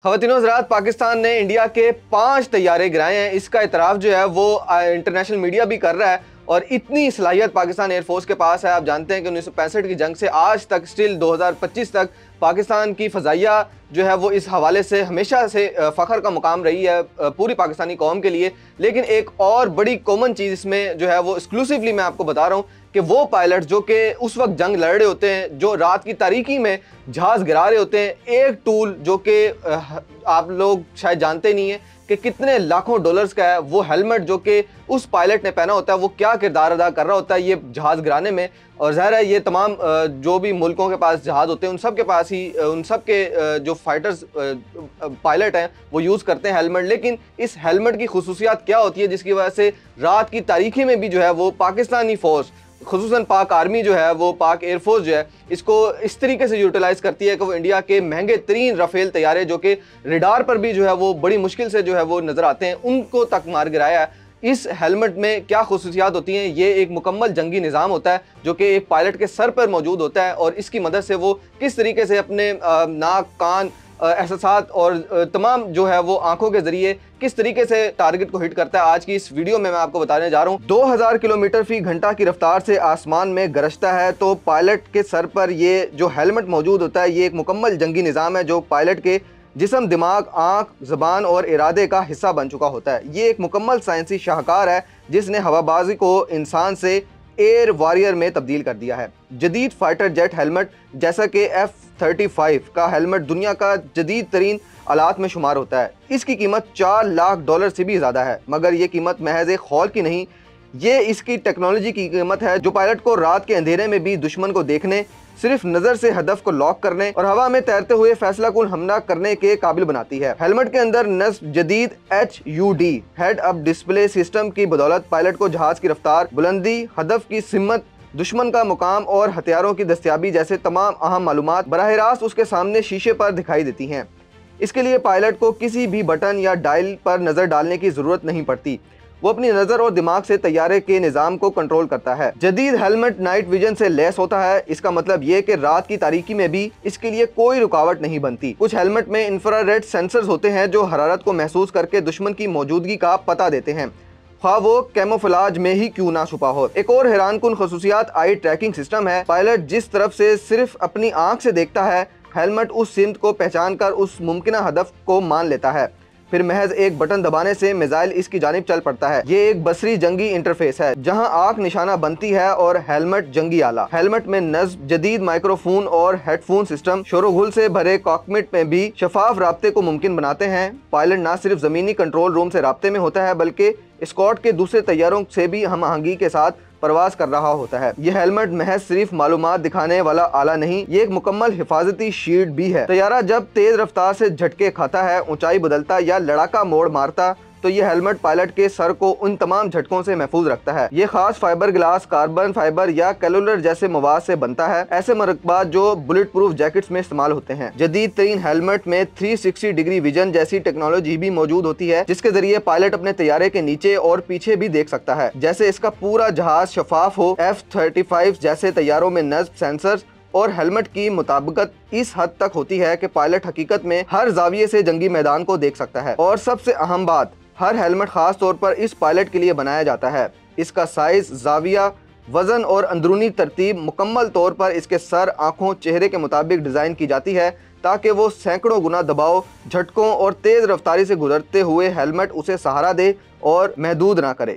ख़वातीन हज़रात, पाकिस्तान ने इंडिया के 5 तैयारे गिराए हैं। इसका इतराफ़ जो है वो इंटरनेशनल मीडिया भी कर रहा है और इतनी सलाहियत पाकिस्तान एयरफोर्स के पास है। आप जानते हैं कि 1965 की जंग से आज तक स्टिल 2025 तक पाकिस्तान की फ़ज़ाइया जो है वो इस हवाले से हमेशा से फ़ख्र का मुकाम रही है पूरी पाकिस्तानी कौम के लिए। लेकिन एक और बड़ी कॉमन चीज़ इसमें जो है वो एक्सक्लूसिवली मैं आपको बता रहा हूँ कि वो पायलट जो कि उस वक्त जंग लड़ रहे होते हैं, जो रात की तारीकी में जहाज़ गिरा रहे होते हैं, एक टूल जो कि आप लोग शायद जानते नहीं हैं कि कितने लाखों डॉलर्स का है, वो हेलमेट जो कि उस पायलट ने पहना होता है, वो क्या किरदार अदा कर रहा होता है ये जहाज़ गिराने में। और ज़ाहिर है ये तमाम जो भी मुल्कों के पास जहाज़ होते हैं उन सब के पास ही उन सब के जो फाइटर्स पायलट हैं वो यूज़ करते हैं हेलमेट। लेकिन इस हेलमेट की खुसूसियात क्या होती है जिसकी वजह से रात की तारीकी में भी जो है वो पाकिस्तानी फ़ौज, खुसूसन पाक आर्मी जो है वो पाक एयरफोर्स जो है इसको इस तरीके से यूटिलाइज़ करती है कि वो इंडिया के महंगे तरीन राफेल तैयारे जो कि रडार पर भी जो है वो बड़ी मुश्किल से जो है वो नज़र आते हैं, उनको तक मार गिराया है। इस हेलमेट में क्या खुसूसियात होती हैं? ये एक मुकम्मल जंगी निज़ाम होता है जो कि एक पायलट के सर पर मौजूद होता है और इसकी मदद से वो किस तरीके से अपने नाक, कान, एहसासात और तमाम जो है वो आंखों के ज़रिए किस तरीके से टारगेट को हिट करता है, आज की इस वीडियो में मैं आपको बताने जा रहा हूँ। 2000 किलोमीटर फी घंटा की रफ्तार से आसमान में गरजता है तो पायलट के सर पर ये जो हेलमेट मौजूद होता है ये एक मुकम्मल जंगी निज़ाम है जो पायलट के जिस्म, दिमाग, आँख, ज़बान और इरादे का हिस्सा बन चुका होता है। ये एक मुकम्मल साइंसी शाहकार है जिसने हवाबाजी को इंसान से एयर वॉरियर में तब्दील कर दिया है। जदीद फाइटर जेट हेलमेट जैसा कि F-35 का हेलमेट दुनिया का जदीद तरीन आलात में शुमार होता है। इसकी कीमत $4 लाख से भी ज़्यादा है, मगर ये कीमत महज एक खौल की नहीं, ये इसकी टेक्नोलॉजी की कीमत है जो पायलट को रात के अंधेरे में भी दुश्मन को देखने, सिर्फ नज़र से हदफ को लॉक करने और हवा में तैरते हुए फैसला कुन हमला करने के काबिल बनाती है। हेलमेट के अंदर नस्ब जदीद HUD head up display system की बदौलत पायलट को जहाज की रफ्तार, बुलंदी, हदफ की सिमत, दुश्मन का मुकाम और हथियारों की दस्तियाबी जैसे तमाम अहम मालूमात बराह रास्त उसके सामने शीशे पर दिखाई देती हैं। इसके लिए पायलट को किसी भी बटन या डायल पर नज़र डालने की ज़रूरत नहीं पड़ती, वो अपनी नज़र और दिमाग से तैयारे के निज़ाम को कंट्रोल करता है। जदीद हेलमेट नाइट विजन से लैस होता है। इसका मतलब ये कि रात की तारीकी में भी इसके लिए कोई रुकावट नहीं बनती। कुछ हेलमेट में इंफ्रारेड सेंसर्स होते हैं जो हरारत को महसूस करके दुश्मन की मौजूदगी का पता देते हैं, ख्वाह वो कैमोफ्लेज में ही क्यों ना छुपा हो। एक और हैरान कुन खसूसियात आई ट्रैकिंग सिस्टम है। पायलट जिस तरफ से सिर्फ अपनी आँख से देखता है, हेलमेट उस सिमत को पहचान कर उस मुमकिन हदफ को मान लेता है, फिर महज एक बटन दबाने से मिसाइल इसकी जानिब चल पड़ता है। ये एक बसरी जंगी इंटरफेस है जहां आंख निशाना बनती है और हेलमेट जंगी आला। हेलमेट में नस्ब जदीद माइक्रोफोन और हेडफोन सिस्टम शोरगुल से भरे कॉकपिट में भी शफाफ राब्ते को मुमकिन बनाते हैं। पायलट न सिर्फ जमीनी कंट्रोल रूम से राब्ते में होता है बल्कि स्क्वाड के दूसरे तैयारों से भी हम आहंगी के साथ परवाज कर रहा होता है। यह हेलमेट महज सिर्फ मालूमात दिखाने वाला आला नहीं, ये एक मुकम्मल हिफाजती शील्ड भी है। तैयारा जब तेज रफ्तार से झटके खाता है, ऊंचाई बदलता या लड़ाका मोड़ मारता, तो ये हेलमेट पायलट के सर को उन तमाम झटकों से महफूज रखता है। ये खास फाइबर ग्लास, कार्बन फाइबर या कैलुलर जैसे मवाद से बनता है, ऐसे मरकबात जो बुलेट प्रूफ जैकेट्स में इस्तेमाल होते हैं। जदीद तरीन हेलमेट में 360 डिग्री विजन जैसी टेक्नोलॉजी भी मौजूद होती है जिसके जरिए पायलट अपने तैयारे के नीचे और पीछे भी देख सकता है, जैसे इसका पूरा जहाज शफाफ हो। F-35 जैसे तैयारों में नस्ब सेंसर्स और हेलमेट की मुताबिकत इस हद तक होती है कि पायलट हकीकत में हर जाविये से जंगी मैदान को देख सकता है। और सबसे अहम बात, हर हेलमेट खास तौर पर इस पायलट के लिए बनाया जाता है। इसका साइज, जाविया, वजन और अंदरूनी तरतीब मुकम्मल तौर पर इसके सर, आंखों, चेहरे के मुताबिक डिज़ाइन की जाती है ताकि वो सैकड़ों गुना दबाव, झटकों और तेज़ रफ्तारी से गुजरते हुए हेलमेट उसे सहारा दे और महदूद ना करे।